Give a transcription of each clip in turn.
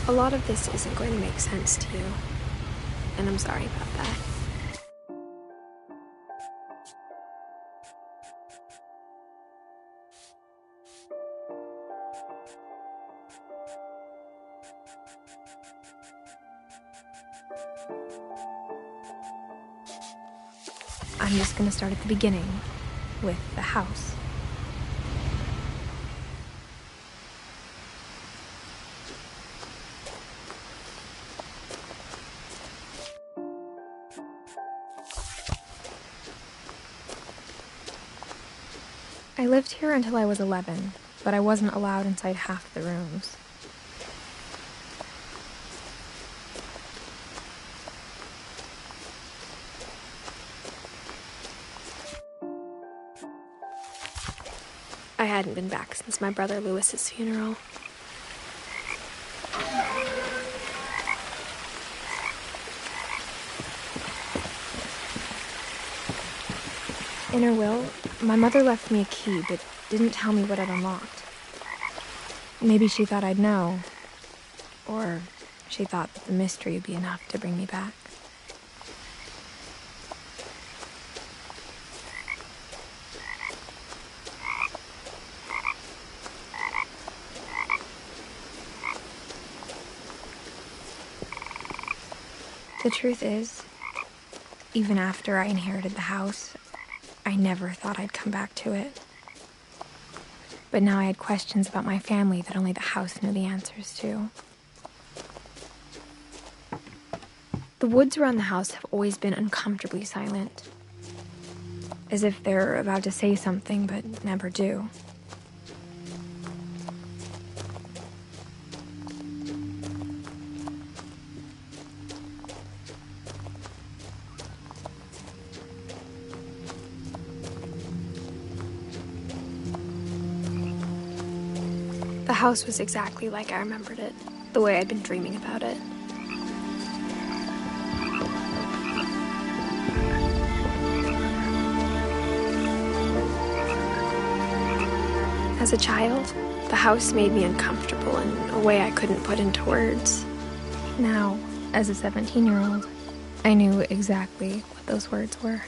A lot of this isn't going to make sense to you, and I'm sorry about that. I'm just gonna start at the beginning, with the house. I lived here until I was 11, but I wasn't allowed inside half the rooms. I hadn't been back since my brother Lewis's funeral. In her will, my mother left me a key, but didn't tell me what it unlocked. Maybe she thought I'd know. Or she thought that the mystery would be enough to bring me back. The truth is, even after I inherited the house, I never thought I'd come back to it. But now I had questions about my family that only the house knew the answers to. The woods around the house have always been uncomfortably silent, as if they're about to say something but never do. The house was exactly like I remembered it, the way I'd been dreaming about it. As a child, the house made me uncomfortable in a way I couldn't put into words. Now, as a 17-year-old, I knew exactly what those words were.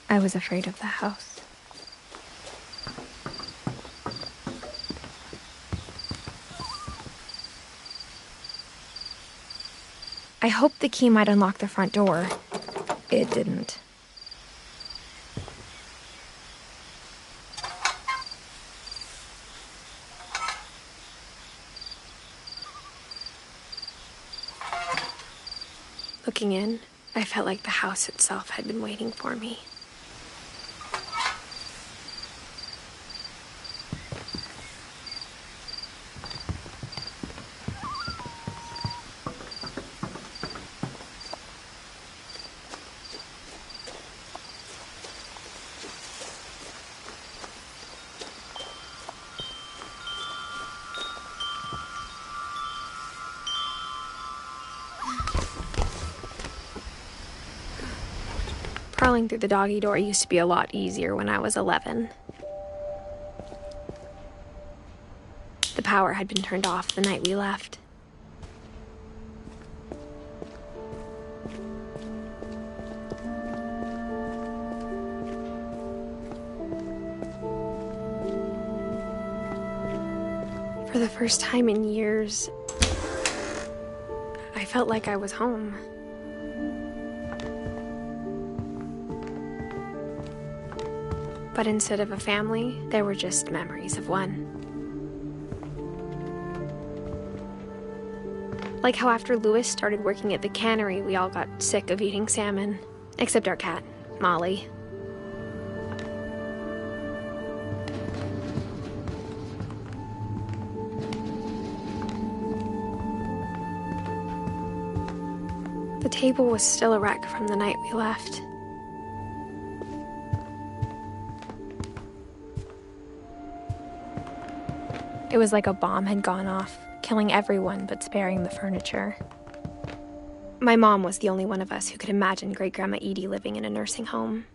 I was afraid of the house. I hoped the key might unlock the front door. It didn't. Looking in, I felt like the house itself had been waiting for me. Crawling through the doggy door used to be a lot easier when I was 11. The power had been turned off the night we left. For the first time in years, I felt like I was home. But instead of a family, there were just memories of one. Like how after Lewis started working at the cannery, we all got sick of eating salmon. Except our cat, Molly. The table was still a wreck from the night we left. It was like a bomb had gone off, killing everyone but sparing the furniture. My mom was the only one of us who could imagine Great-Grandma Edie living in a nursing home.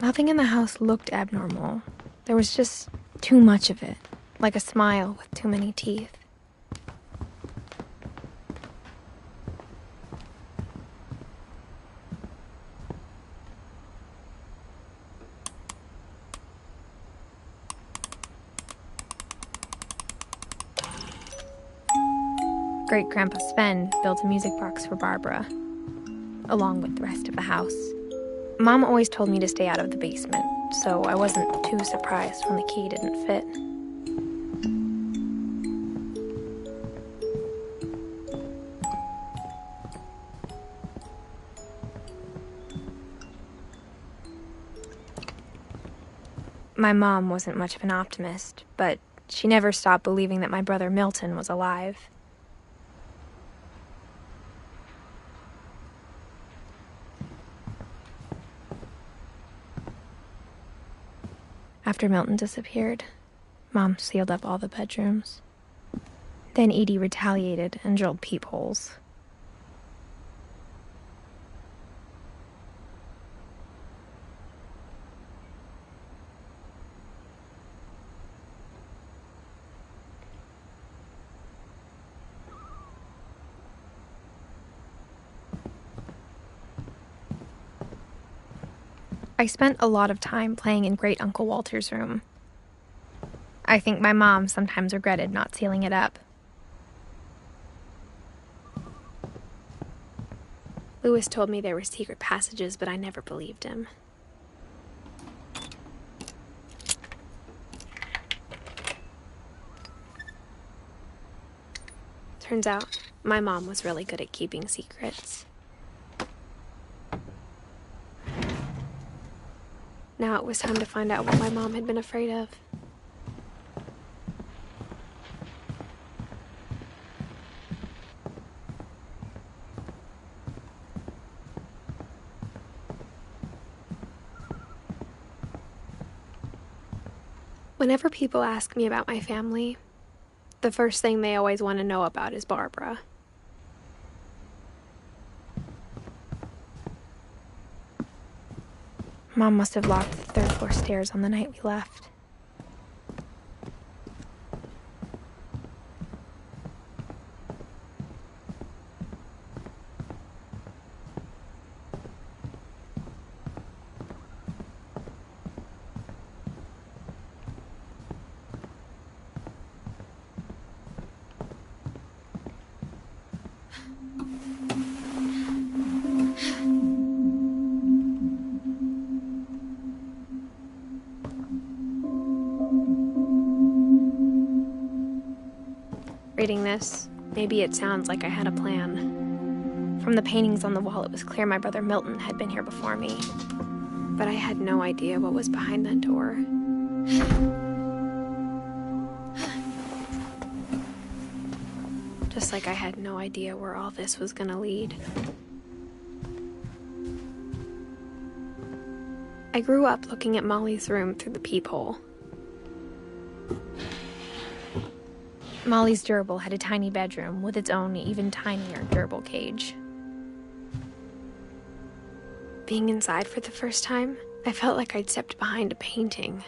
Nothing in the house looked abnormal. There was just too much of it, like a smile with too many teeth. Great-Grandpa Sven built a music box for Barbara, along with the rest of the house. Mom always told me to stay out of the basement, so I wasn't too surprised when the key didn't fit. My mom wasn't much of an optimist, but she never stopped believing that my brother Milton was alive. After Milton disappeared, Mom sealed up all the bedrooms. Then Edie retaliated and drilled peepholes. I spent a lot of time playing in Great Uncle Walter's room. I think my mom sometimes regretted not sealing it up. Louis told me there were secret passages, but I never believed him. Turns out, my mom was really good at keeping secrets. Now it was time to find out what my mom had been afraid of. Whenever people ask me about my family, the first thing they always want to know about is Barbara. Mom must have locked the third-floor stairs on the night we left. Reading this, maybe it sounds like I had a plan. From the paintings on the wall, it was clear my brother Milton had been here before me. But I had no idea what was behind that door. Just like I had no idea where all this was gonna lead. I grew up looking at Molly's room through the peephole. Molly's gerbil had a tiny bedroom with its own even tinier gerbil cage. Being inside for the first time, I felt like I'd stepped behind a painting.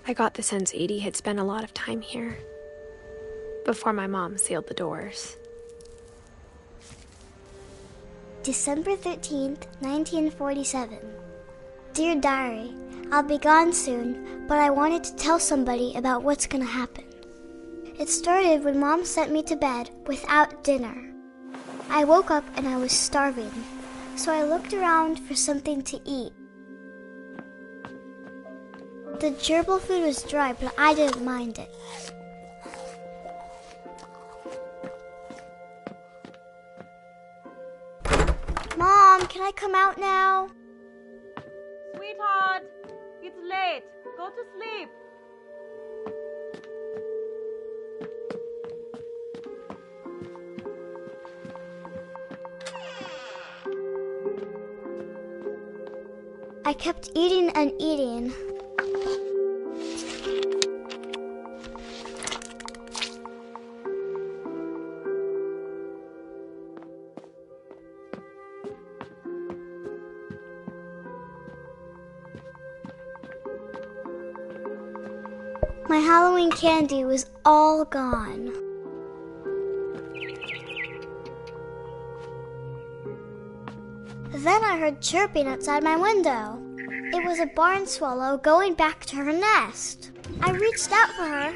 I got the sense Edie had spent a lot of time here, before my mom sealed the doors. December 13th, 1947. Dear Diary, I'll be gone soon, but I wanted to tell somebody about what's gonna happen. It started when Mom sent me to bed without dinner. I woke up and I was starving, so I looked around for something to eat. The gerbil food was dry, but I didn't mind it. Mom, can I come out now? Sweetheart, it's late. Go to sleep. I kept eating and eating. My Halloween candy was all gone. Then I heard chirping outside my window. It was a barn swallow going back to her nest. I reached out for her.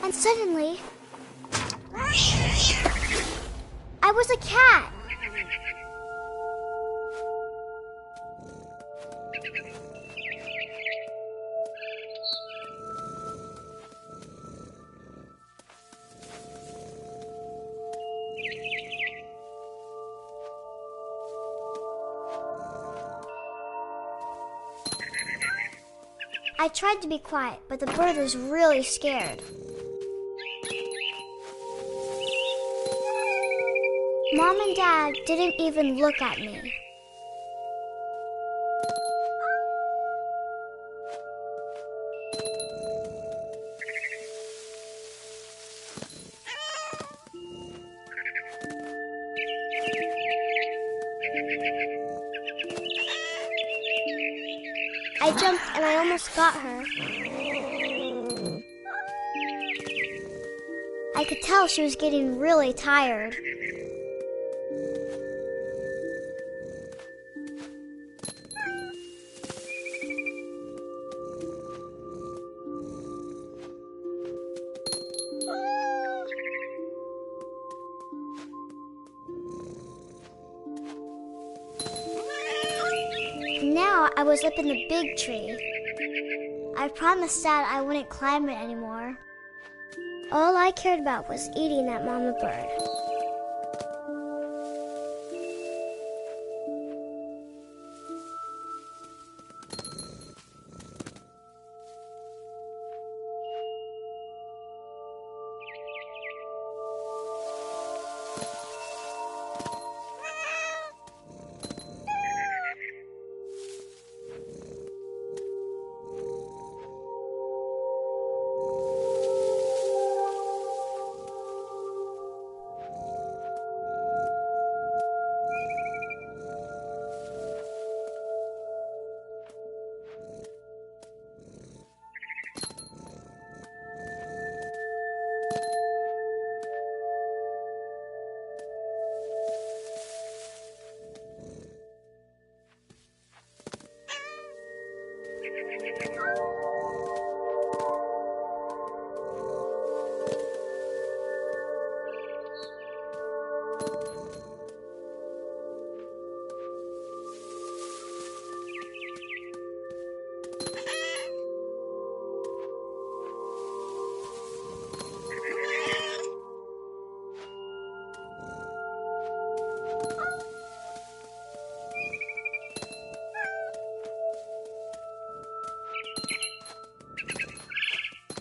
And suddenly, I was a cat. I tried to be quiet, but the bird was really scared. Mom and Dad didn't even look at me. I jumped and I almost got her. I could tell she was getting really tired. Now I was up in the big tree. I promised Dad I wouldn't climb it anymore. All I cared about was eating that mama bird.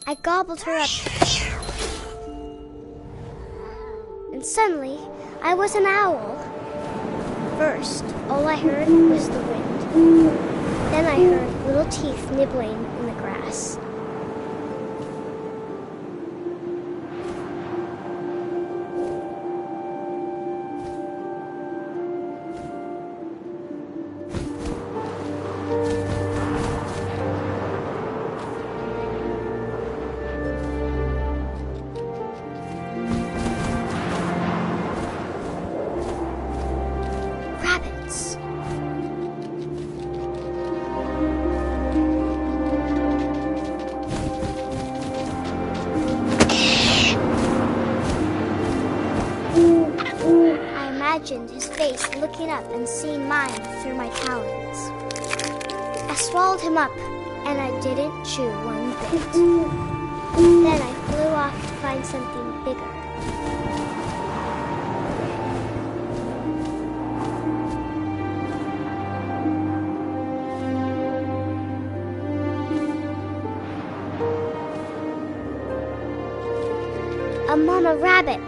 I gobbled her up. And suddenly, I was an owl. First, all I heard was the wind. Then I heard little teeth nibbling in the grass. His face looking up and seeing mine through my talons. I swallowed him up, and I didn't chew one bit. Then I flew off to find something bigger. A mama rabbit.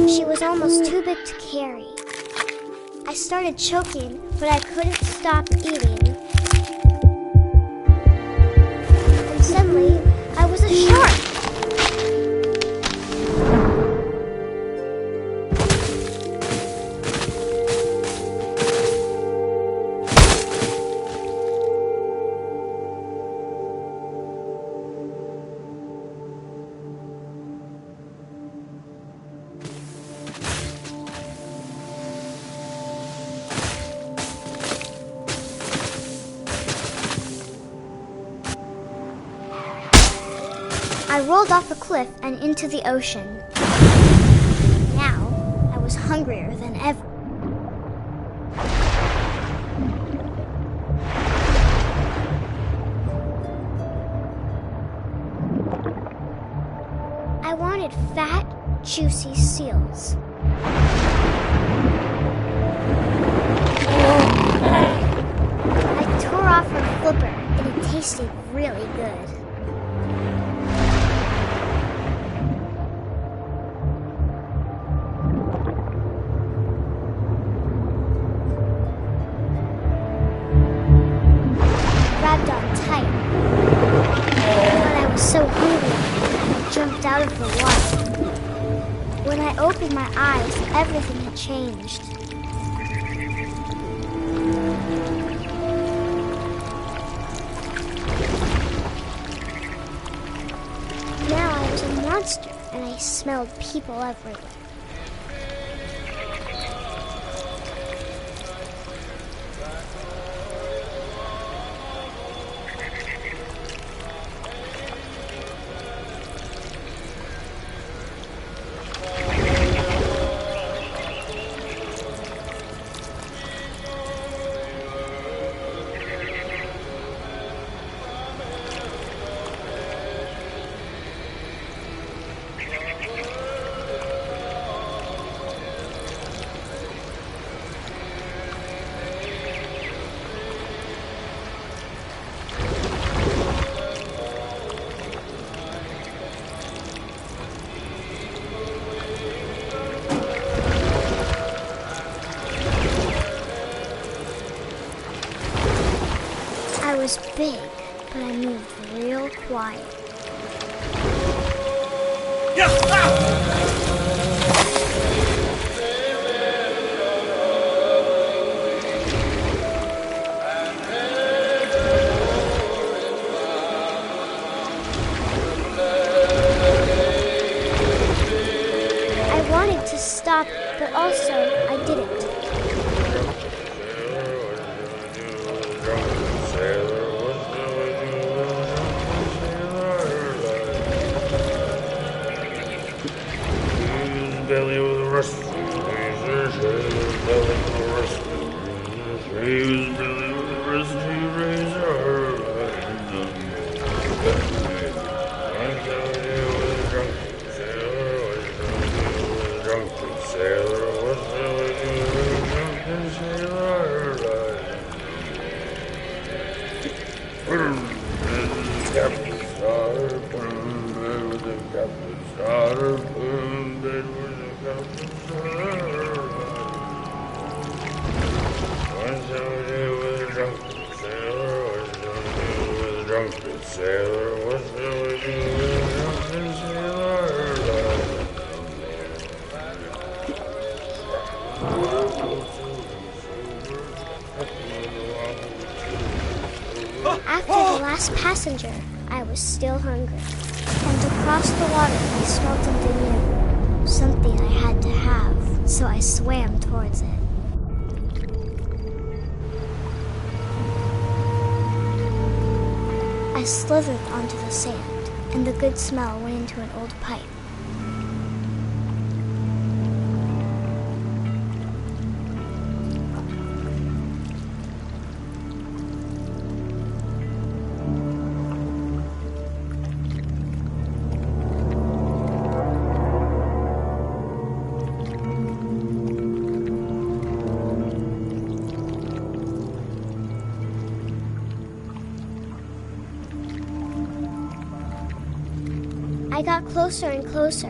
She was almost too big to carry. I started choking, but I couldn't stop eating. And suddenly, I was a shark. I rolled off a cliff and into the ocean. Now, I was hungrier than ever. I wanted fat, juicy seals. I tore off her flipper, and it tasted really good. Grabbed on tight, but I was so hungry, I jumped out of the water. When I opened my eyes, everything had changed. Now I was a monster, and I smelled people everywhere. I was big, but I moved real quiet. I wanted to stop, but also I didn't. Belly with a rusty razor, belly with a rusty razor, belly with a rusty razor. What shall we do with a drunken sailor? What shall we do with a drunken sailor? What shall we do with a drunken sailor? Captain's daughter, put him in bed with the captain's daughter, put him in bed with the captain's daughter. What shall we do with a drunken sailor? What shall we do with a drunken sailor? What shall we do with a drunken sailor? After the last passenger, I was still hungry. And across the water, I smelled something new. Something I had to have, so I swam towards it. I slithered onto the sand, and the good smell went into an old pipe. I got closer and closer.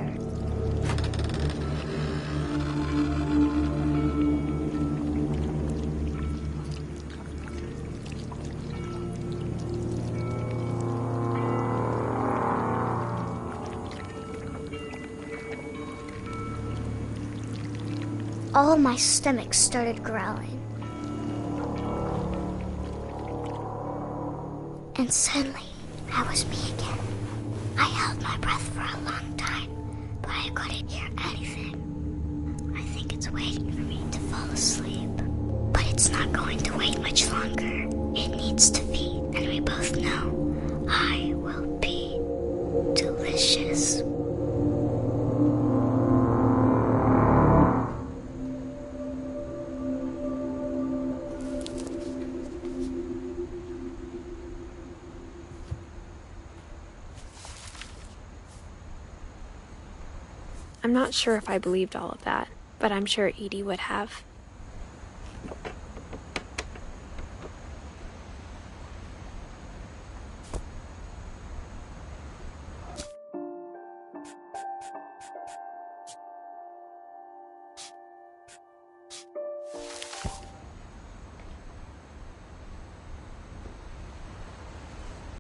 All my stomach started growling. And suddenly, I was me again. I held my breath for a long time, but I couldn't hear anything. I think it's waiting for me to fall asleep. But it's not going to wait much longer. It needs to feed, and we both know I will be. delicious. I'm not sure if I believed all of that, but I'm sure Edie would have.